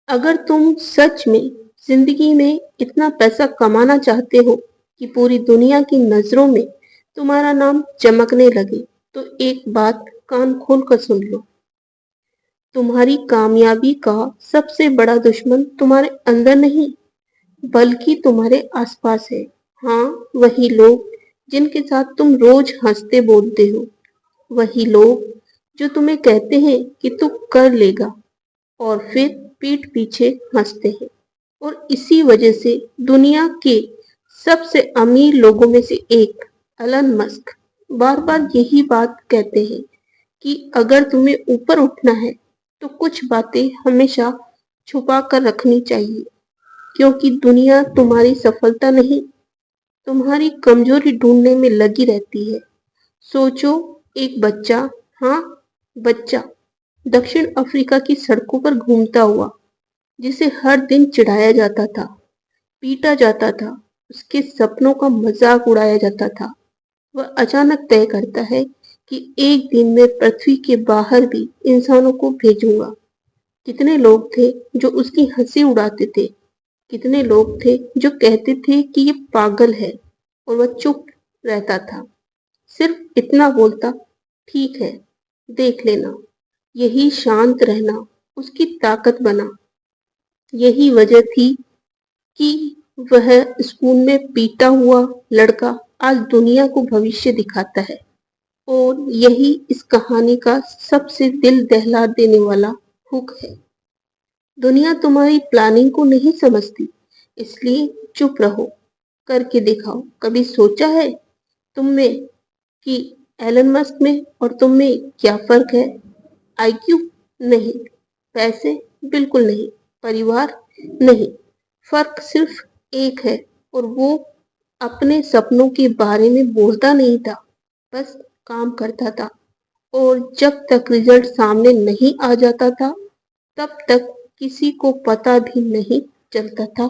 अगर तुम सच में जिंदगी में इतना पैसा कमाना चाहते हो कि पूरी दुनिया की नजरों में तुम्हारा नाम चमकने लगे, तो एक बात कान खोल कर सुन लो। तुम्हारी कामयाबी का सबसे बड़ा दुश्मन तुम्हारे अंदर नहीं, बल्कि तुम्हारे आसपास है। हाँ, वही लोग जिनके साथ तुम रोज हंसते बोलते हो, वही लोग जो तुम्हें कहते हैं कि तू कर लेगा और फिर पीठ पीछे हंसते हैं। और इसी वजह से दुनिया के सबसे अमीर लोगों में से एक एलन मस्क बार बार यही बात कहते हैं कि अगर तुम्हें ऊपर उठना है तो कुछ बातें हमेशा छुपा कर रखनी चाहिए, क्योंकि दुनिया तुम्हारी सफलता नहीं, तुम्हारी कमजोरी ढूंढने में लगी रहती है। सोचो, एक बच्चा, हाँ बच्चा, दक्षिण अफ्रीका की सड़कों पर घूमता हुआ, जिसे हर दिन चिढ़ाया जाता था, पीटा जाता था, उसके सपनों का मजाक उड़ाया जाता था। वह अचानक तय करता है कि एक दिन मैं पृथ्वी के बाहर भी इंसानों को भेजूंगा। कितने लोग थे जो उसकी हंसी उड़ाते थे, कितने लोग थे जो कहते थे कि ये पागल है, और वह चुप रहता था, सिर्फ इतना बोलता, ठीक है, देख लेना। यही शांत रहना उसकी ताकत बना। यही वजह थी कि वह स्कूल में पीटा हुआ लड़का आज दुनिया को भविष्य दिखाता है। और यही इस कहानी का सबसे दिल दहला देने वाला हुक है। दुनिया तुम्हारी प्लानिंग को नहीं समझती, इसलिए चुप रहो, करके दिखाओ। कभी सोचा है तुम में कि एलन मस्क में और तुम में क्या फर्क है? आईक्यू नहीं, पैसे बिल्कुल नहीं, परिवार नहीं। फर्क सिर्फ एक है, और वो अपने सपनों के बारे में बोलता नहीं था, बस काम करता था। और जब तक रिजल्ट सामने नहीं आ जाता था, तब तक किसी को पता भी नहीं चलता था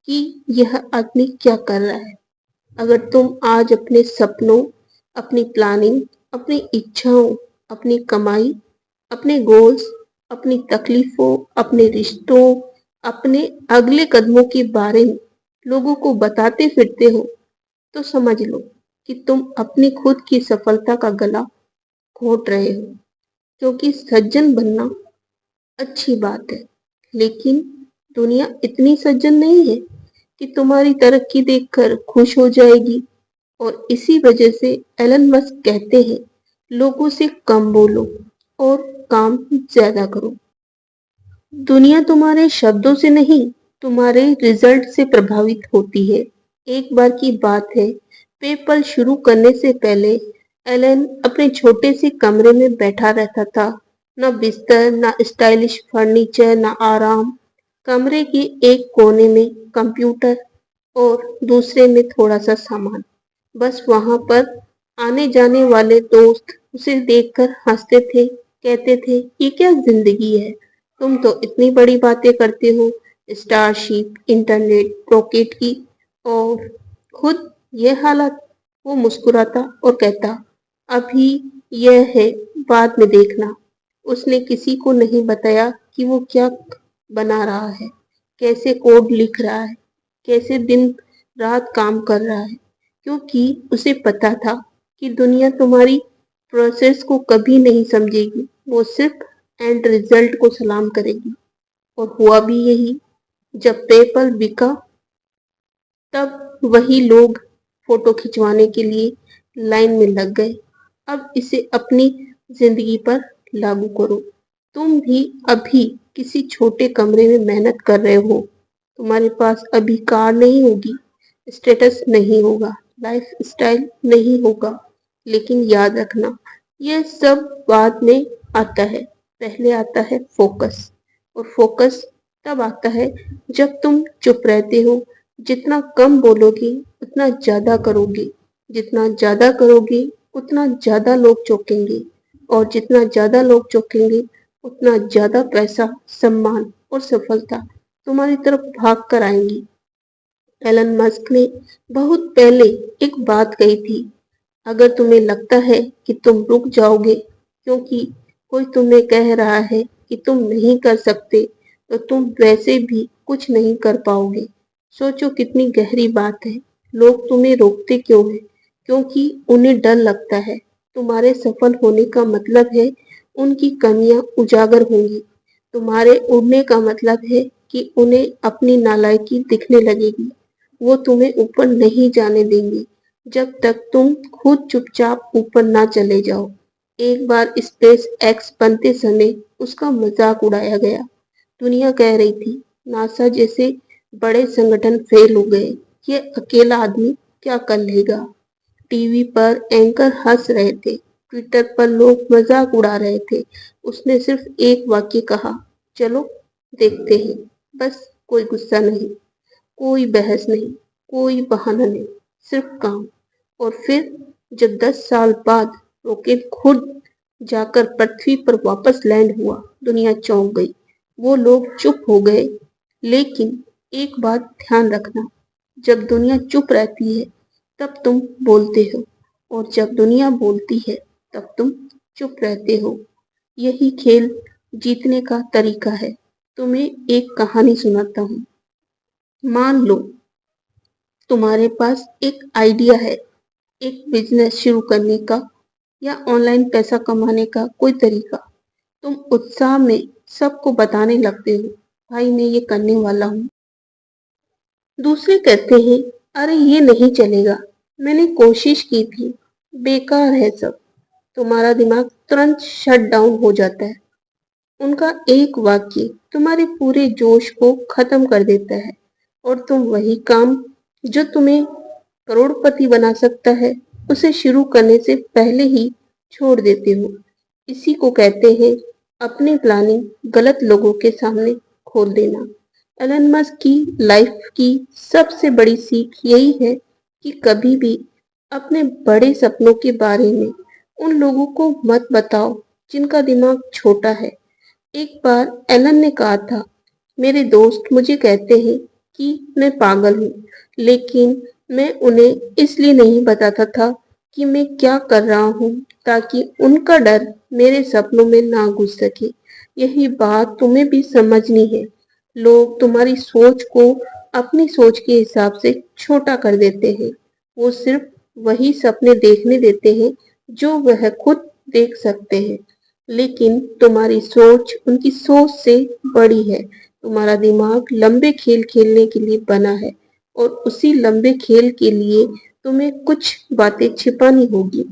कि यह आदमी क्या कर रहा है। अगर तुम आज अपने सपनों, अपनी प्लानिंग, अपनी इच्छाओं, अपनी कमाई, अपने गोल्स, अपनी तकलीफों, अपने रिश्तों, अपने अगले कदमों के बारे में लोगों को बताते फिरते हो, तो समझ लो कि तुम अपनी खुद की सफलता का गला घोट रहे हो। क्योंकि सज्जन बनना अच्छी बात है, लेकिन दुनिया इतनी सज्जन नहीं है कि तुम्हारी तरक्की देखकर खुश हो जाएगी। और इसी वजह से एलन मस्क कहते हैं, लोगों से कम बोलो और काम ज्यादा करो। दुनिया तुम्हारे शब्दों से नहीं, तुम्हारे रिजल्ट से प्रभावित होती है। एक बार की बात है, पेपल शुरू करने से पहले एलन अपने छोटे से कमरे में बैठा रहता था। ना बिस्तर, ना स्टाइलिश फर्नीचर, ना आराम। कमरे के एक कोने में कंप्यूटर और दूसरे में थोड़ा सा सामान। बस वहां पर आने जाने वाले दोस्त उसे देखकर हंसते थे, कहते थे, ये क्या जिंदगी है, तुम तो इतनी बड़ी बातें करते हो, स्टारशिप, इंटरनेट, रॉकेट की, और खुद ये हालत। वो मुस्कुराता और कहता, अभी यह है, बाद में देखना। उसने किसी को नहीं बताया कि वो क्या बना रहा है, कैसे कोड लिख रहा है, कैसे दिन रात काम कर रहा है, क्योंकि उसे पता था कि दुनिया तुम्हारी प्रोसेस को कभी नहीं समझेगी, वो सिर्फ एंड रिजल्ट को सलाम करेगी। और हुआ भी यही। जब पेपल बिका, तब वही लोग फोटो खिंचवाने के लिए लाइन में लग गए। अब इसे अपनी जिंदगी पर लागू करो। तुम भी अभी किसी छोटे कमरे में मेहनत कर रहे हो। तुम्हारे पास अभी कार नहीं होगी, स्टेटस नहीं होगा, लाइफ स्टाइल नहीं होगा, लेकिन याद रखना, यह सब बाद में आता है। पहले आता है फोकस, और फोकस तब आता है जब तुम चुप रहते हो। जितना कम बोलोगे उतना ज्यादा करोगे, जितना ज्यादा करोगे उतना ज्यादा लोग चौंकेंगे, और जितना ज्यादा लोग चौंकेंगे उतना ज्यादा पैसा, सम्मान और सफलता तुम्हारी तरफ भाग कर आएंगी। एलन मस्क ने बहुत पहले एक बात कही थी, अगर तुम्हें लगता है कि तुम रुक जाओगे क्योंकि कोई तुम्हें कह रहा है कि तुम नहीं कर सकते, तो तुम वैसे भी कुछ नहीं कर पाओगे। सोचो कितनी गहरी बात है। लोग तुम्हें रोकते क्यों हैं? क्योंकि उन्हें डर लगता है। तुम्हारे सफल होने का मतलब है उनकी कमियां उजागर होंगी। तुम्हारे उड़ने का मतलब है कि उन्हें अपनी नालायकी दिखने लगेगी। वो तुम्हें ऊपर नहीं जाने देंगे जब तक तुम खुद चुपचाप ऊपर ना चले जाओ। एक बार स्पेस एक्स बनते समय उसका मजाक उड़ाया गया। दुनिया कह रही थी नासा जैसे बड़े संगठन फेल हो गए। ये अकेला आदमी क्या कर लेगा? टीवी पर एंकर हंस रहे थे, ट्विटर पर लोग मजाक उड़ा रहे थे। उसने सिर्फ एक वाक्य कहा, चलो देखते हैं। बस कोई गुस्सा नहीं, कोई बहस नहीं, कोई बहाना नहीं, सिर्फ काम। और फिर जब 10 साल बाद रॉकेट खुद जाकर पृथ्वी पर वापस लैंड हुआ, दुनिया चौंक गई। वो लोग चुप हो गए। लेकिन एक बात ध्यान रखना, जब दुनिया चुप रहती है तब तुम बोलते हो, और जब दुनिया बोलती है तब तुम चुप रहते हो। यही खेल जीतने का तरीका है। तुम्हें एक कहानी सुनाता हूँ। मान लो तुम्हारे पास एक आइडिया है, एक बिजनेस शुरू करने का या ऑनलाइन पैसा कमाने का कोई तरीका। तुम उत्साह में सबको बताने लगते हो, भाई मैं ये करने वाला हूँ। दूसरे कहते हैं, अरे ये नहीं चलेगा, मैंने कोशिश की थी, बेकार है सब। तुम्हारा दिमाग तुरंत शट डाउन हो जाता है। उनका एक वाक्य तुम्हारे पूरे जोश को खत्म कर देता है, और तुम वही काम जो तुम्हें करोड़पति बना सकता है, उसे शुरू करने से पहले ही छोड़ देते हो। इसी को कहते हैं अपनी प्लानिंग गलत लोगों के सामने खोल देना। एलन मस्क की लाइफ की सबसे बड़ी सीख यही है कि कभी भी अपने बड़े सपनों के बारे में उन लोगों को मत बताओ जिनका दिमाग छोटा है। एक बार एलन ने कहा था, मेरे दोस्त मुझे कहते हैं कि मैं पागल हूँ, लेकिन मैं उन्हें इसलिए नहीं बताता था कि मैं क्या कर रहा हूँ, ताकि उनका डर मेरे सपनों में ना घुस सके। यही बात तुम्हें भी समझनी है। लोग तुम्हारी सोच को अपनी सोच के हिसाब से छोटा कर देते हैं। वो सिर्फ वही सपने देखने देते हैं जो वह खुद देख सकते हैं। लेकिन तुम्हारी सोच उनकी सोच से बड़ी है। तुम्हारा दिमाग लंबे खेल खेलने के लिए बना है, और उसी लंबे खेल के लिए तुम्हें कुछ बातें छिपानी होगी।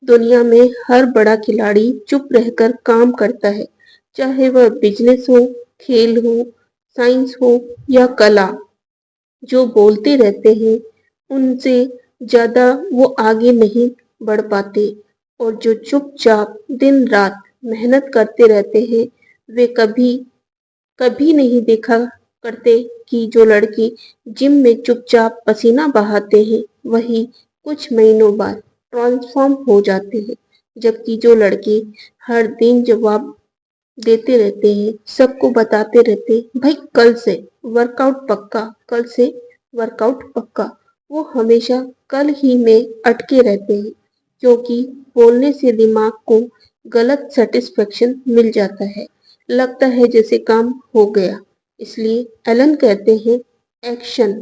दुनिया में हर बड़ा खिलाड़ी चुप रहकर काम करता है, चाहे वह बिजनेस हो, खेल हो, साइंस हो या कला। जो बोलते रहते हैं उनसे ज्यादा वो आगे नहीं बढ़ पाते, और जो चुपचाप दिन रात मेहनत करते रहते हैं वे कभी कभी नहीं देखा करते कि जो लड़की जिम में चुपचाप पसीना बहाते हैं वही कुछ महीनों बाद ट्रांसफॉर्म हो जाते हैं। जबकि जो लड़के हर दिन जवाब देते रहते हैं, सबको बताते रहते हैं, भाई कल से वर्कआउट पक्का, कल से वर्कआउट पक्का, वो हमेशा कल ही में अटके रहते हैं। क्योंकि बोलने से दिमाग को गलत सेटिस्फेक्शन मिल जाता है, लगता है जैसे काम हो गया। इसलिए एलन कहते हैं एक्शन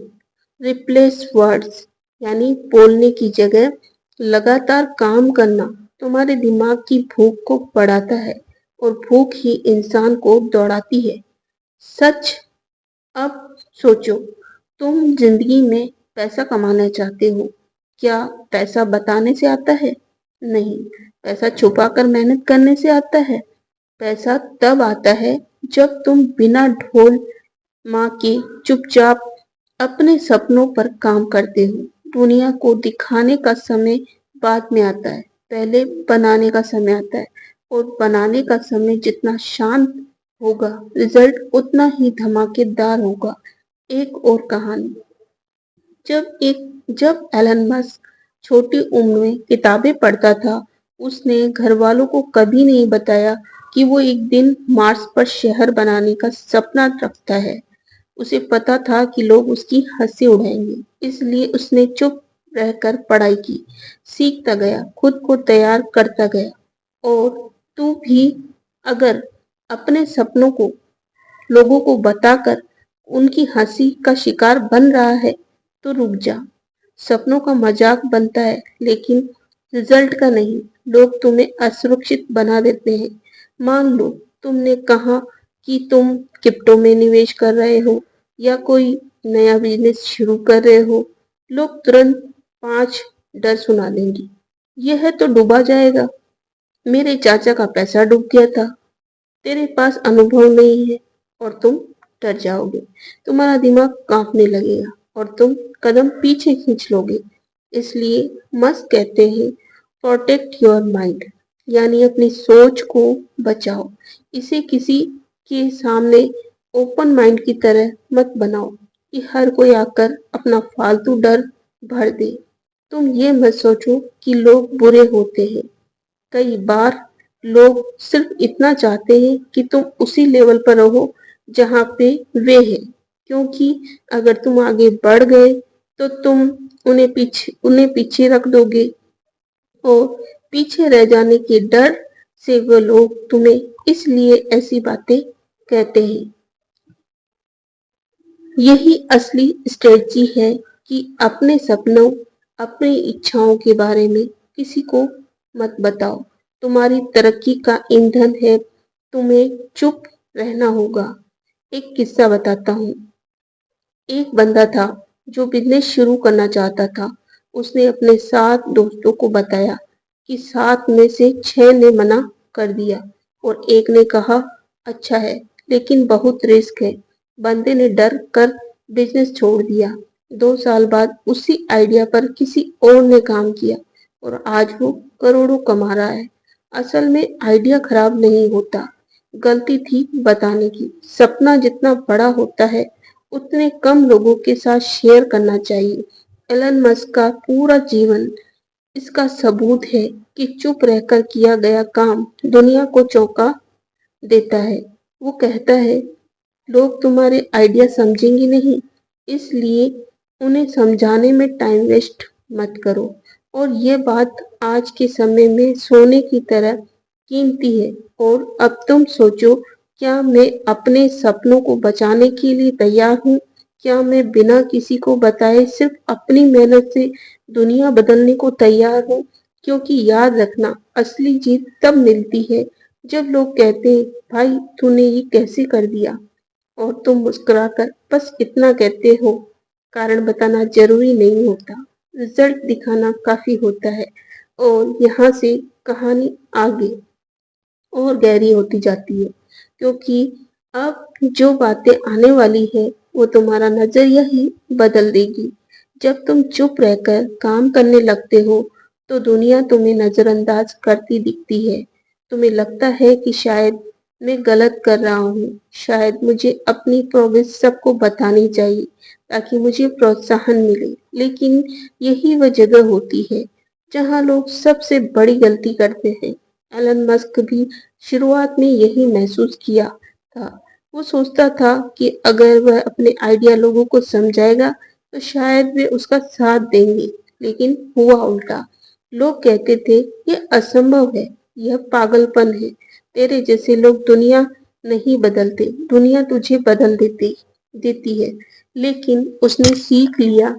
रिप्लेस वर्ड्स, यानी बोलने की जगह लगातार काम करना तुम्हारे दिमाग की भूख को बढ़ाता है, और भूख ही इंसान को दौड़ाती है। सच। अब सोचो, तुम जिंदगी में पैसा कमाना चाहते हो। क्या पैसा बताने से आता है? नहीं। पैसा छुपाकर मेहनत करने से आता है? पैसा तब आता है जब तुम बिना ढोल माँ के चुपचाप अपने सपनों पर काम करते हो। दुनिया को दिखाने का समय बाद में आता है, पहले बनाने का समय आता है। और बनाने का समय जितना शांत होगा, रिजल्ट उतना ही धमाकेदार होगा। एक और कहानी। जब एलन मस्क छोटी उम्र में किताबें पढ़ता था, उसने घर वालों को कभी नहीं बताया कि वो एक दिन मार्स पर शहर बनाने का सपना रखता है। उसे पता था कि लोग उसकी हंसी उड़ाएंगे, इसलिए उसने चुप रहकर पढ़ाई की, सीखता गया, खुद को तैयार करता गया। और तू भी अगर अपने सपनों को लोगों को बताकर उनकी हंसी का शिकार बन रहा है तो रुक जा। सपनों का मजाक बनता है लेकिन रिजल्ट का नहीं। लोग तुम्हें असुरक्षित बना देते हैं। मान लो तुमने कहा कि तुम क्रिप्टो में निवेश कर रहे हो या कोई नया बिजनेस शुरू कर रहे हो, लोग तुरंत 5 डर सुना देंगे। यह तो डूबा जाएगा, मेरे चाचा का पैसा डूब गया था। तेरे पास अनुभव नहीं है और तुम डर जाओगे। तुम्हारा दिमाग कांपने लगेगा और तुम कदम पीछे खींच लोगे। इसलिए मस्त कहते हैं प्रोटेक्ट योर माइंड, यानी अपनी सोच को बचाओ। इसे किसी के सामने ओपन माइंड की तरह मत बनाओ कि हर कोई आकर अपना फालतू डर भर दे। तुम ये मत सोचो कि लोग बुरे होते हैं। कई बार लोग सिर्फ इतना चाहते हैं कि तुम उसी लेवल पर रहो जहाँ पे वे हैं, क्योंकि अगर तुम आगे बढ़ गए तो तुम उन्हें पीछे रख दोगे और पीछे रह जाने के डर से वो लोग तुम्हें इसलिए ऐसी बातें कहते हैं। यही असली स्ट्रेटजी है कि अपने सपनों, अपनी इच्छाओं के बारे में किसी को मत बताओ। तुम्हारी तरक्की का ईंधन है, तुम्हें चुप रहना होगा। एक किस्सा बताता हूँ। एक बंदा था जो बिजनेस शुरू करना चाहता था। उसने अपने 7 दोस्तों को बताया कि 7 में से 6 ने मना कर दिया और एक ने कहा अच्छा है लेकिन बहुत रिस्क है। बंदे ने डर कर बिजनेस छोड़ दिया। 2 साल बाद उसी आइडिया पर किसी और ने काम किया और आज वो करोड़ों कमा रहा है। असल में आइडिया खराब नहीं होता, गलती थी बताने की। सपना जितना बड़ा होता है उतने कम लोगों के साथ शेयर करना चाहिए। एलन मस्क का पूरा जीवन इसका सबूत है कि चुप रहकर किया गया काम दुनिया को चौंका देता है। वो कहता है लोग तुम्हारे आइडिया समझेंगे नहीं, इसलिए उन्हें समझाने में टाइम वेस्ट मत करो। और ये बात आज के समय में सोने की तरह कीमती है। और अब तुम सोचो, क्या मैं अपने सपनों को बचाने के लिए तैयार हूँ? क्या मैं बिना किसी को बताए सिर्फ अपनी मेहनत से दुनिया बदलने को तैयार हूँ? क्योंकि याद रखना, असली जीत तब मिलती है जब लोग कहते हैं भाई तूने ये कैसे कर दिया, और तुम मुस्कुराकर बस इतना कहते हो। कारण बताना जरूरी नहीं होता, रिजल्ट दिखाना काफी होता है। और यहाँ से कहानी आगे और गहरी होती जाती है, क्योंकि अब जो बातें आने वाली है वो तुम्हारा नजरिया ही बदल देगी। जब तुम चुप रहकर काम करने लगते हो तो दुनिया तुम्हें नजरअंदाज करती दिखती है। तुम्हें लगता है कि शायद मैं गलत कर रहा हूँ, शायद मुझे अपनी प्रोग्रेस सबको बतानी चाहिए ताकि मुझे प्रोत्साहन मिले। लेकिन यही वह जगह होती है जहाँ लोग सबसे बड़ी गलती करते हैं। एलन मस्क भी शुरुआत में यही महसूस किया था। वो सोचता था कि अगर वह अपने आइडिया लोगों को समझाएगा तो शायद वे उसका साथ देंगे, लेकिन हुआ उल्टा। लोग कहते थे ये असंभव है, यह पागलपन है। तेरे जैसे लोग दुनिया नहीं बदलते, दुनिया तुझे बदल देती है। लेकिन उसने सीख लिया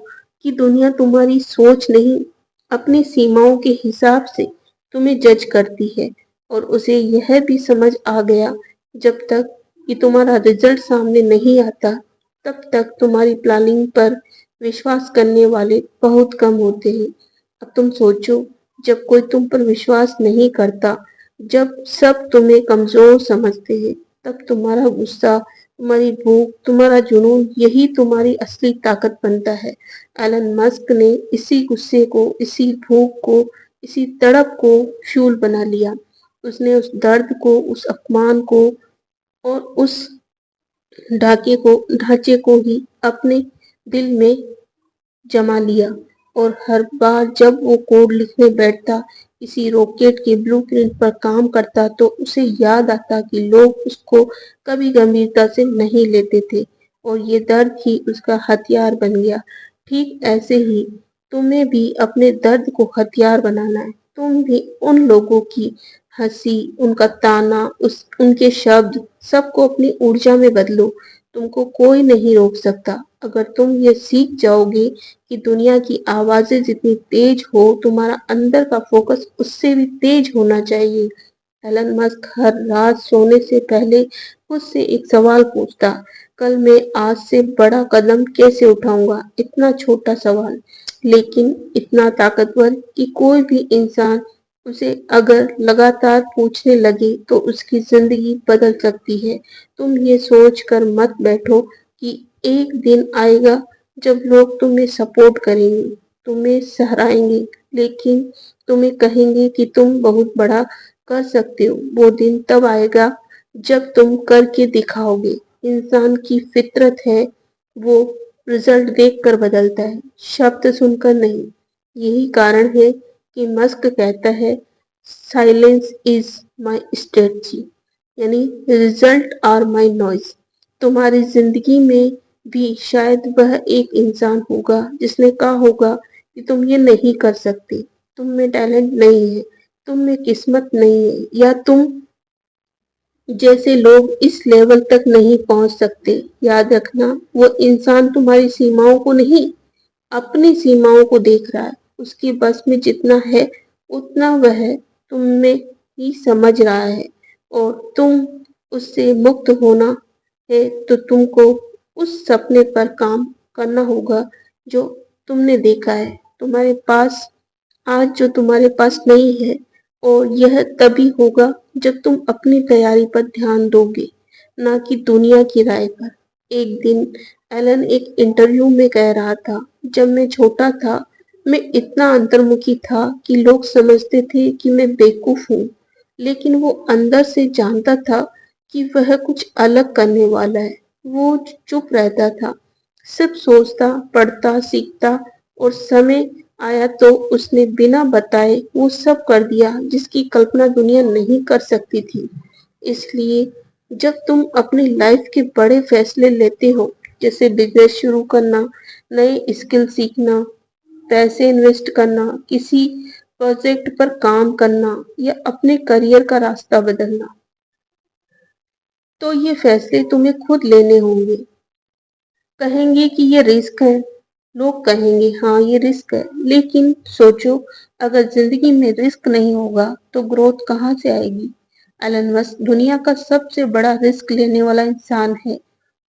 कि दुनिया तुम्हारी सोच नहीं, अपनी सीमाओं के हिसाब से तुम्हें जज करती है। और उसे यह भी समझ आ गया जब तक कि तुम्हारा रिजल्ट सामने नहीं आता तब तक तुम्हारी प्लानिंग पर विश्वास करने वाले बहुत कम होते हैं। अब तुम सोचो, जब कोई तुम पर विश्वास नहीं करता, जब सब तुम्हें कमजोर समझते हैं, तब तुम्हारा गुस्सा, तुम्हारी भूख, तुम्हारा जुनून, यही तुम्हारी असली ताकत बनता है। एलन मस्क ने इसी गुस्से को, इसी भूख को, इसी तड़प को फ्यूल बना लिया। उसने उस दर्द को, उस अपमान को और उस ढांचे को ही अपने दिल में जमा लिया। और हर बार जब वो कोड लिखने बैठता, किसी रॉकेट के ब्लूप्रिंट पर काम करता, तो उसे याद आता कि लोग उसको कभी गंभीरता से नहीं लेते थे और ये दर्द ही उसका हथियार बन गया। ठीक ऐसे ही तुम्हें भी अपने दर्द को हथियार बनाना है। तुम भी उन लोगों की हंसी, उनका ताना, उनके शब्द, सबको अपनी ऊर्जा में बदलो। तुमको कोई नहीं रोक सकता। अगर तुम ये सीख जाओगे कि दुनिया की आवाजें जितनी तेज हो, तुम्हारा अंदर का फोकस उससे भी तेज होना चाहिए। एलन मस्क हर रात सोने से पहले खुद से एक सवाल पूछता, कल मैं आज से बड़ा कदम कैसे उठाऊंगा? इतना छोटा सवाल, लेकिन इतना ताकतवर कि कोई भी इंसान उसे अगर लगातार पूछने लगे तो उसकी जिंदगी बदल सकती है। तुम ये सोच कर मत बैठो कि एक दिन आएगा जब लोग तुम्हें सपोर्ट करेंगे, तुम्हें सराहेंगे, लेकिन तुम्हें कहेंगे कि तुम बहुत बड़ा कर सकते हो। वो दिन तब आएगा जब तुम करके दिखाओगे। इंसान की फितरत है, वो रिजल्ट देखकर बदलता है, शब्द सुनकर नहीं। यही कारण है कि मस्क कहता है, साइलेंस इज माई स्ट्रेटजी, यानी रिजल्ट आर माई नॉइज। तुम्हारी जिंदगी में भी शायद वह एक इंसान होगा जिसने कहा होगा कि तुम ये नहीं कर सकते, तुम में टैलेंट नहीं है, तुम में किस्मत नहीं है, या तुम जैसे लोग इस लेवल तक नहीं पहुंच सकते। याद रखना, वो इंसान तुम्हारी सीमाओं को नहीं, अपनी सीमाओं को देख रहा है। उसके बस में जितना है उतना वह तुम में ही समझ रहा है, और तुम उससे मुक्त होना है तो तुमको उस सपने पर काम करना होगा जो तुमने देखा है तुम्हारे पास आज, जो तुम्हारे पास नहीं है। और यह तभी होगा जब तुम अपनी तैयारी पर ध्यान दोगे, ना कि दुनिया की राय पर। एक दिन एलन एक इंटरव्यू में कह रहा था, जब मैं छोटा था मैं इतना अंतर्मुखी था कि लोग समझते थे कि मैं बेवकूफ हूँ, लेकिन वो अंदर से जानता था कि वह कुछ अलग करने वाला है। वो चुप रहता था, सिर्फ सोचता, पढ़ता, सीखता, और समय आया तो उसने बिना बताए वो सब कर दिया जिसकी कल्पना दुनिया नहीं कर सकती थी। इसलिए जब तुम अपनी लाइफ के बड़े फैसले लेते हो, जैसे बिजनेस शुरू करना, नए स्किल सीखना, पैसे इन्वेस्ट करना, किसी प्रोजेक्ट पर काम करना, या अपने करियर का रास्ता बदलना, तो ये फैसले तुम्हें खुद लेने होंगे। कहेंगे कि ये रिस्क है, लोग कहेंगे हाँ ये रिस्क है, लेकिन सोचो, अगर जिंदगी में रिस्क नहीं होगा तो ग्रोथ कहाँ से आएगी? एलन मस्क दुनिया का सबसे बड़ा रिस्क लेने वाला इंसान है,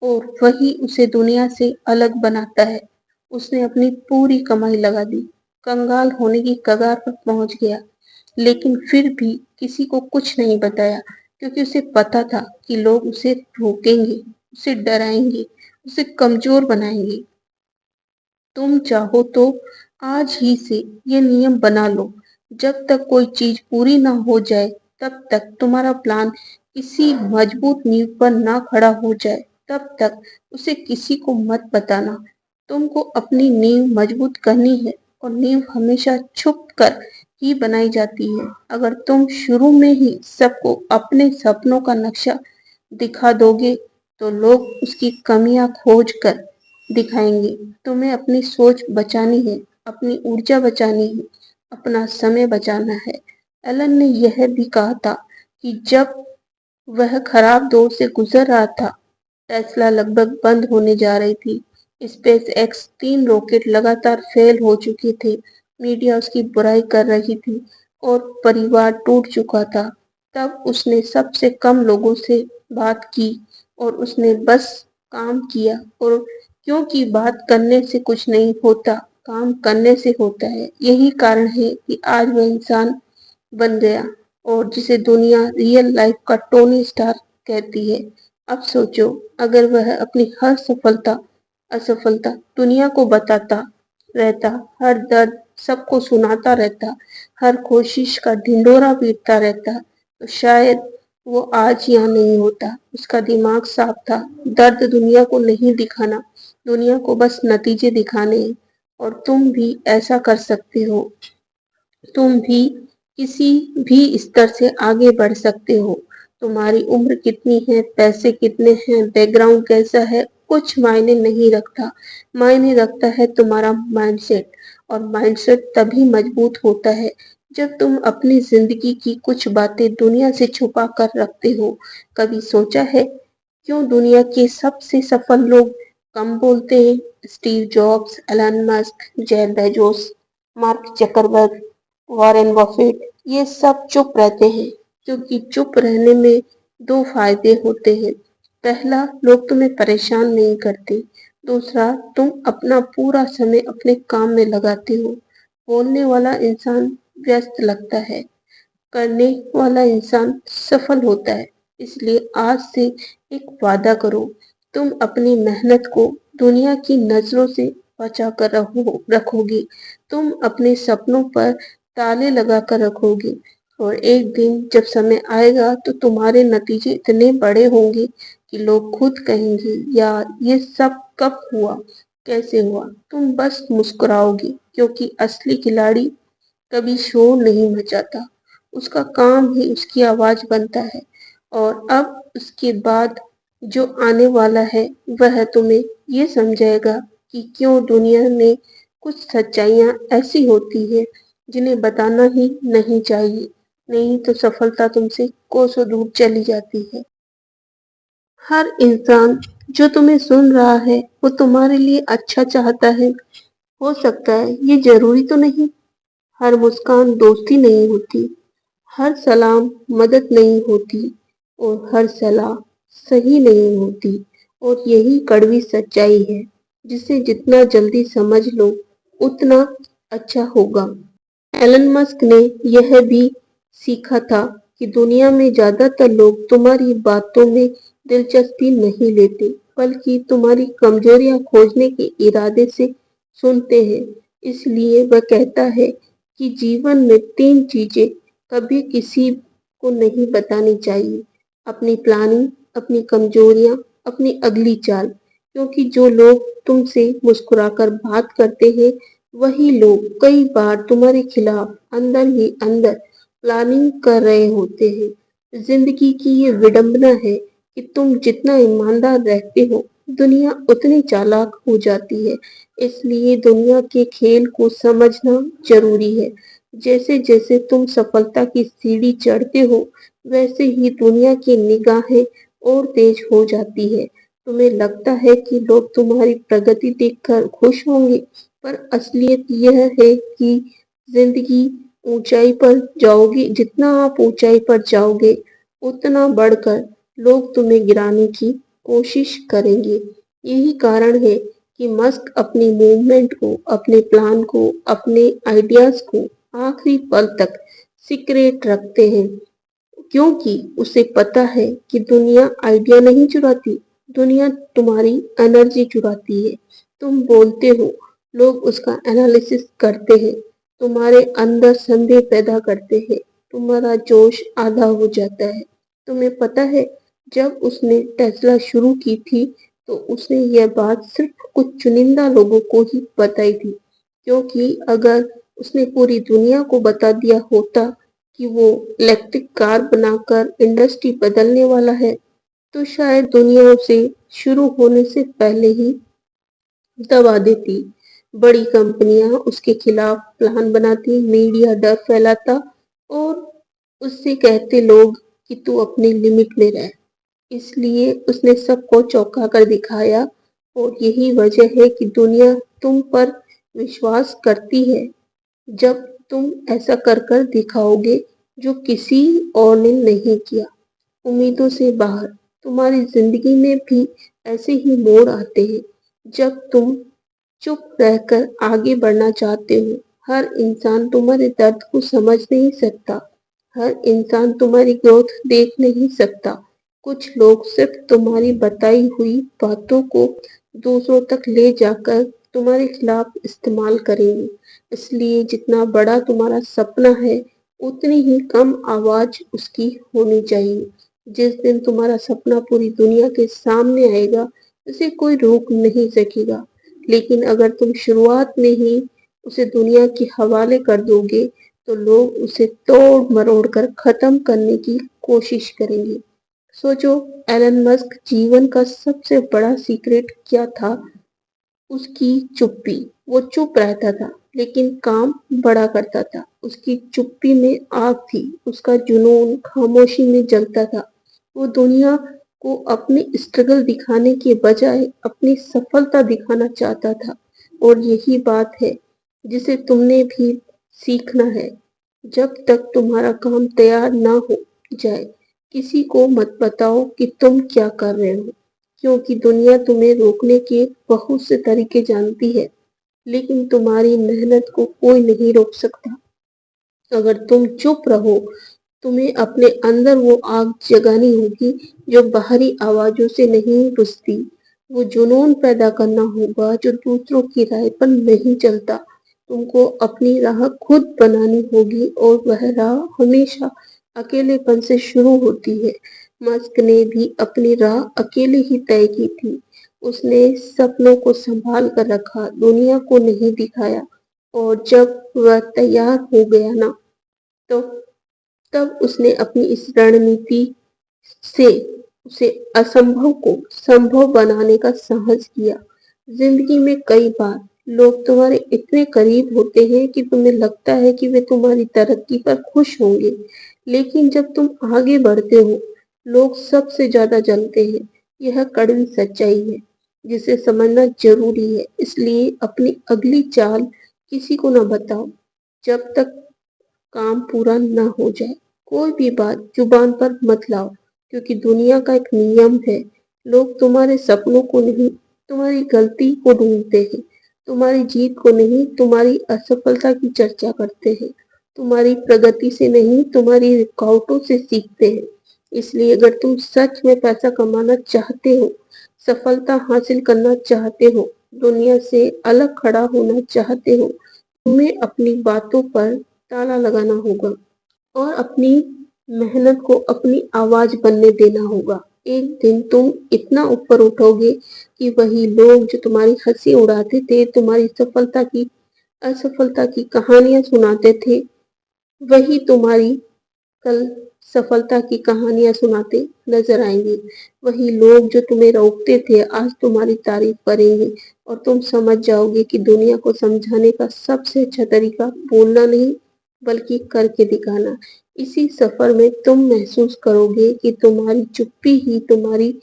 और वही उसे दुनिया से अलग बनाता है। उसने अपनी पूरी कमाई लगा दी, कंगाल होने की कगार पर पहुंच गया, लेकिन फिर भी किसी को कुछ नहीं बताया, क्योंकि उसे पता था कि लोग उसे रोकेंगे, उसे डराएंगे, उसे कमजोर बनाएंगे। तुम चाहो तो आज ही से ये नियम बना लो, जब तक कोई चीज पूरी ना हो जाए, तब तक तुम्हारा प्लान किसी मजबूत नींव पर ना खड़ा हो जाए, तब तक उसे किसी को मत बताना। तुमको अपनी नींव मजबूत करनी है, और नींव हमेशा छुप कर ही बनाई जाती है। अगर तुम शुरू में ही सबको अपने सपनों का नक्शा दिखा दोगे, तो लोग उसकी कमियां खोज कर दिखाएंगे। तुम्हें अपनी सोच बचानी है, अपनी ऊर्जा बचानी है, अपना समय बचाना है। एलन ने यह भी कहा था कि जब वह खराब दौर से गुजर रहा था, टेस्ला लगभग बंद होने जा रही थी, स्पेस एक्स 3 रॉकेट लगातार फेल हो चुके थे, मीडिया उसकी बुराई कर रही थी, और परिवार टूट चुका था, तब उसने सबसे कम लोगों से बात की, और उसने बस काम किया। और क्योंकि बात करने से कुछ नहीं होता, काम करने से होता है। यही कारण है कि आज वह इंसान बन गया, और जिसे दुनिया रियल लाइफ का टोनी स्टार कहती है। अब सोचो, अगर वह अपनी हर सफलता असफलता दुनिया को बताता रहता, हर दर्द सबको सुनाता रहता, हर कोशिश का ढिंडोरा पीटता रहता, तो शायद वो आज यहाँ नहीं होता। उसका दिमाग साफ था, दर्द दुनिया को नहीं दिखाना, दुनिया को बस नतीजे दिखाने हैं। और तुम भी ऐसा कर सकते हो। तुम भी किसी भी स्तर से आगे बढ़ सकते हो। तुम्हारी उम्र कितनी है, पैसे कितने हैं, बैकग्राउंड कैसा है, कुछ मायने नहीं रखता। मायने रखता है तुम्हारा माइंडसेट, और माइंडसेट तभी मजबूत होता है जब तुम अपनी जिंदगी की कुछ बातें दुनिया से छुपा कर रखते हो, कभी सोचा है क्यों दुनिया के सबसे सफल लोग कम बोलते हैं? Steve Jobs, Elon Musk, Jeff Bezos, Mark Zuckerberg, Warren Buffett, ये सब चुप रहते हैं क्योंकि चुप रहने में दो फायदे होते हैं। पहला, लोग तुम्हें परेशान नहीं करते। दूसरा, तुम अपना पूरा समय अपने काम में लगाते हो। बोलने वाला इंसान व्यस्त लगता है, करने वाला इंसान सफल होता है। इसलिए आज से एक वादा करो, तुम अपनी मेहनत को दुनिया की नजरों से बचा कर रखोगे। तुम अपने सपनों पर ताले लगा कर रखोगे और एक दिन जब समय आएगा तो तुम्हारे नतीजे इतने बड़े होंगे कि लोग खुद कहेंगे, यार ये सब कब हुआ, कैसे हुआ। तुम बस मुस्कुराओगे क्योंकि असली खिलाड़ी कभी शोर नहीं मचाता, उसका काम ही उसकी आवाज बनता है। और अब उसके बाद जो आने वाला है वह तुम्हें ये समझाएगा कि क्यों दुनिया में कुछ सच्चाइयां ऐसी होती है जिन्हें बताना ही नहीं चाहिए, नहीं तो सफलता तुमसे कोसों दूर चली जाती है। हर इंसान जो तुम्हें सुन रहा है वो तुम्हारे लिए अच्छा चाहता है। हो सकता है ये जरूरी तो नहीं। हर मुस्कान दोस्ती नहीं होती, हर सलाम मदद नहीं होती और हर सलाह सही नहीं होती। और यही कड़वी सच्चाई है जिसे जितना जल्दी समझ लो उतना अच्छा होगा। एलन मस्क ने यह भी सीखा था कि दुनिया में ज्यादातर लोग तुम्हारी बातों में दिलचस्पी नहीं लेते, बल्कि तुम्हारी कमजोरियां खोजने के इरादे से सुनते हैं। इसलिए वह कहता है कि जीवन में तीन चीजें कभी किसी को नहीं बतानी चाहिए: अपनी प्लानिंग, अपनी कमजोरियां, अपनी अगली चाल। क्योंकि जो लोग तुमसे मुस्कुराकर बात करते हैं वही लोग कई बार तुम्हारे खिलाफ अंदर ही अंदर प्लानिंग कर रहे होते हैं। जिंदगी की ये विडंबना है कि तुम जितना ईमानदार रहते हो दुनिया उतनी चालाक हो जाती है। इसलिए दुनिया के खेल को समझना जरूरी है। जैसे जैसे तुम सफलता की सीढ़ी चढ़ते हो वैसे ही दुनिया की निगाहें और तेज हो जाती है। तुम्हें लगता है कि लोग तुम्हारी प्रगति देखकर खुश होंगे, पर असलियत यह है कि जिंदगी ऊंचाई पर जाओगे, जितना आप ऊंचाई पर जाओगे उतना बढ़कर लोग तुम्हें गिराने की कोशिश करेंगे। यही कारण है कि मस्क अपनी मूवमेंट को, अपने प्लान को, अपने आइडियाज को आखिरी पल तक सीक्रेट रखते हैं, क्योंकि उसे पता है कि दुनिया आइडिया नहीं चुराती, दुनिया तुम्हारी एनर्जी चुराती है। तुम बोलते हो, लोग उसका एनालिसिस करते हैं, तुम्हारे अंदर संदेह पैदा करते हैं, तुम्हारा जोश आधा हो जाता है। तुम्हें पता है, जब उसने टेस्ला शुरू की थी तो उसने यह बात सिर्फ कुछ चुनिंदा लोगों को ही बताई थी, क्योंकि अगर उसने पूरी दुनिया को बता दिया होता कि वो इलेक्ट्रिक कार बनाकर इंडस्ट्री बदलने वाला है, तो शायद दुनिया उसे शुरू होने से पहले ही दबा देती। बड़ी कंपनियां उसके खिलाफ प्लान बनाती, मीडिया डर फैलाता और उससे कहते लोग कि तू अपनी लिमिट में रह। इसलिए उसने सबको चौंका कर दिखाया और यही वजह है कि दुनिया तुम पर विश्वास करती है जब तुम ऐसा कर कर दिखाओगे जो किसी और ने नहीं किया। उम्मीदों से बाहर तुम्हारी जिंदगी में भी ऐसे ही मोड़ आते हैं जब तुम चुप रहकर आगे बढ़ना चाहते हो। हर इंसान तुम्हारे दर्द को समझ नहीं सकता, हर इंसान तुम्हारी ग्रोथ देख नहीं सकता। कुछ लोग सिर्फ तुम्हारी बताई हुई बातों को दूसरों तक ले जाकर तुम्हारे खिलाफ इस्तेमाल करेंगे। इसलिए जितना बड़ा तुम्हारा सपना है उतनी ही कम आवाज उसकी होनी चाहिए। जिस दिन तुम्हारा सपना पूरी दुनिया के सामने आएगा उसे कोई रोक नहीं सकेगा। लेकिन अगर तुम शुरुआत में ही उसे दुनिया के हवाले कर दोगे तो लोग उसे तोड़ मरोड़ कर खत्म करने की कोशिश करेंगे। सोचो, एलन मस्क जीवन का सबसे बड़ा सीक्रेट क्या था? उसकी चुप्पी। वो चुप रहता था लेकिन काम बड़ा करता था। उसकी चुप्पी में आग थी, उसका जुनून खामोशी में जलता था। वो दुनिया को अपनी स्ट्रगल दिखाने के बजाय अपनी सफलता दिखाना चाहता था। और यही बात है जिसे तुमने भी सीखना है। जब तक तुम्हारा काम तैयार ना हो जाए, किसी को मत बताओ कि तुम क्या कर रहे हो, क्योंकि दुनिया तुम्हें रोकने के बहुत से तरीके जानती है, लेकिन तुम्हारी मेहनत को कोई नहीं रोक सकता। अगर तुम चुप रहो, तुम्हें अपने अंदर वो आग जगानी होगी जो बाहरी आवाजों से नहीं बुझती। वो जुनून पैदा करना होगा जो दूसरों की राय पर नहीं चलता। तुमको अपनी राह खुद बनानी होगी और वह राह हमेशा अकेलेपन से शुरू होती है। मस्क ने भी अपनी राह अकेले ही तय की थी। उसने सपनों को संभाल कर रखा, दुनिया को नहीं दिखाया। और जब वह तैयार हो गया ना, तो तब उसने अपनी इस रणनीति से उसे असंभव को संभव बनाने का साहस किया। जिंदगी में कई बार लोग तुम्हारे इतने करीब होते हैं कि तुम्हें लगता है कि वे तुम्हारी तरक्की पर खुश होंगे, लेकिन जब तुम आगे बढ़ते हो, लोग सबसे ज्यादा जलते हैं। यह कड़वी सच्चाई है जिसे समझना जरूरी है। इसलिए अपनी अगली चाल किसी को ना बताओ जब तक काम पूरा ना हो जाए। कोई भी बात जुबान पर मत लाओ, क्योंकि दुनिया का एक नियम है। लोग तुम्हारे सपनों को नहीं, तुम्हारी गलती को ढूंढते हैं। तुम्हारी जीत को नहीं, तुम्हारी असफलता की चर्चा करते हैं। तुम्हारी प्रगति से नहीं, तुम्हारी रुकावटों से सीखते हैं। इसलिए अगर तुम सच में पैसा कमाना चाहते हो, सफलता हासिल करना चाहते हो, दुनिया से अलग खड़ा होना चाहते हो, तुम्हें अपनी बातों पर ताला लगाना होगा और अपनी मेहनत को अपनी आवाज बनने देना होगा। एक दिन तुम इतना ऊपर उठोगे कि वही लोग जो तुम्हारी हंसी उड़ाते थे, तुम्हारी सफलता की असफलता की कहानियां सुनाते थे, वही तुम्हारी कल सफलता की कहानियां सुनाते नजर आएंगे। वही लोग जो तुम्हें रोकते थे, आज तुम्हारी तारीफ करेंगे। और तुम समझ जाओगे कि दुनिया को समझाने का सबसे अच्छा तरीका बोलना नहीं, बल्कि करके दिखाना। इसी सफर में तुम महसूस करोगे कि तुम्हारी चुप्पी ही तुम्हारी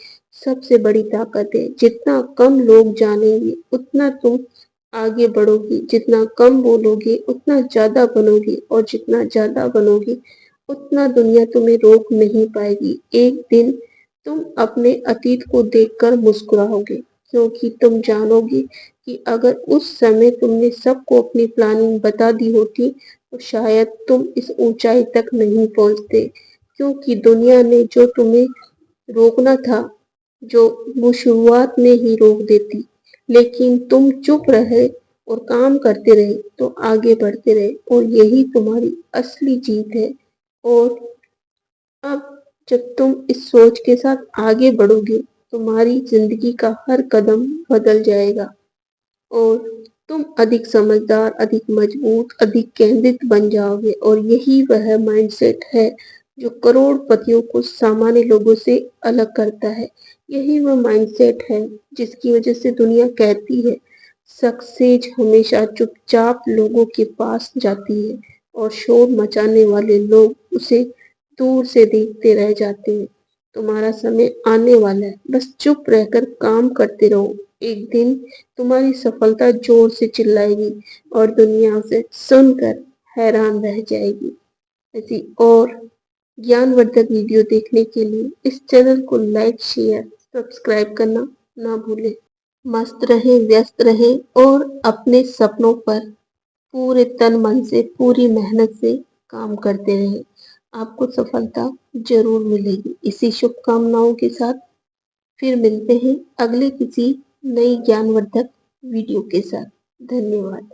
सबसे बड़ी ताकत है। जितना कम लोग जानेंगे, उतना तुम आगे बढ़ोगे। जितना कम बोलोगे, उतना ज्यादा बनोगे। और जितना ज्यादा बनोगे, उतना दुनिया तुम्हें रोक नहीं पाएगी। एक दिन तुम अपने अतीत को देखकर मुस्कुराओगे, क्योंकि तुम जानोगे कि अगर उस समय तुमने सबको अपनी प्लानिंग बता दी होती, तो शायद तुम इस ऊंचाई तक नहीं पहुंचते। क्योंकि दुनिया ने जो तुम्हें रोकना था, जो वो शुरुआत में ही रोक देती, लेकिन तुम चुप रहे और काम करते रहे, तो आगे बढ़ते रहे। और यही तुम्हारी असली जीत है। और अब जब तुम इस सोच के साथ आगे बढ़ोगे, तुम्हारी जिंदगी का हर कदम बदल जाएगा और तुम अधिक समझदार, अधिक मजबूत, अधिक केंद्रित बन जाओगे। और यही वह माइंडसेट है जो करोड़पतियों को सामान्य लोगों से अलग करता है। यही वह माइंडसेट है जिसकी वजह से दुनिया कहती है सक्सेस हमेशा चुपचाप लोगों के पास जाती है और शोर मचाने वाले लोग उसे दूर से देखते रह जाते हैं। तुम्हारा समय आने वाला है, बस चुप रहकर काम करते रहो। एक दिन तुम्हारी सफलता जोर से चिल्लाएगी और दुनिया उसे सुनकर हैरान रह जाएगी। ऐसी और ज्ञानवर्धक वीडियो देखने के लिए इस चैनल को लाइक, शेयर, सब्सक्राइब करना ना भूलें। मस्त रहें, व्यस्त रहें और अपने सपनों पर पूरे तन मन से, पूरी मेहनत से काम करते रहें। आपको सफलता जरूर मिलेगी। इसी शुभकामनाओं के साथ फिर मिलते हैं अगले किसी नई ज्ञानवर्धक वीडियो के साथ। धन्यवाद।